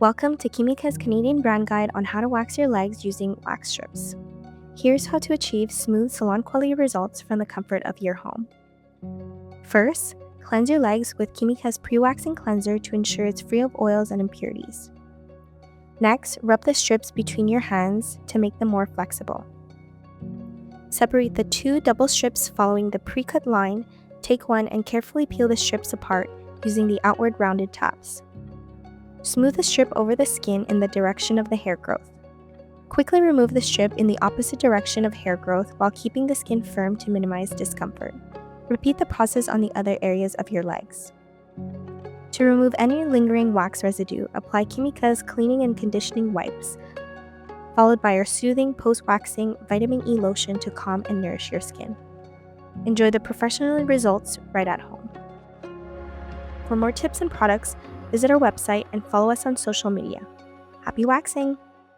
Welcome to Kimika's Canadian brand guide on how to wax your legs using wax strips. Here's how to achieve smooth salon quality results from the comfort of your home. First, cleanse your legs with Kimika's pre-waxing cleanser to ensure it's free of oils and impurities. Next, rub the strips between your hands to make them more flexible. Separate the two double strips following the pre-cut line. Take one and carefully peel the strips apart using the outward rounded tabs. Smooth the strip over the skin in the direction of the hair growth. Quickly remove the strip in the opposite direction of hair growth while keeping the skin firm to minimize discomfort. Repeat the process on the other areas of your legs. To remove any lingering wax residue, apply Kimika's cleaning and conditioning wipes, followed by our soothing post-waxing vitamin E lotion to calm and nourish your skin. Enjoy the professional results right at home. For more tips and products, visit our website and follow us on social media. Happy waxing!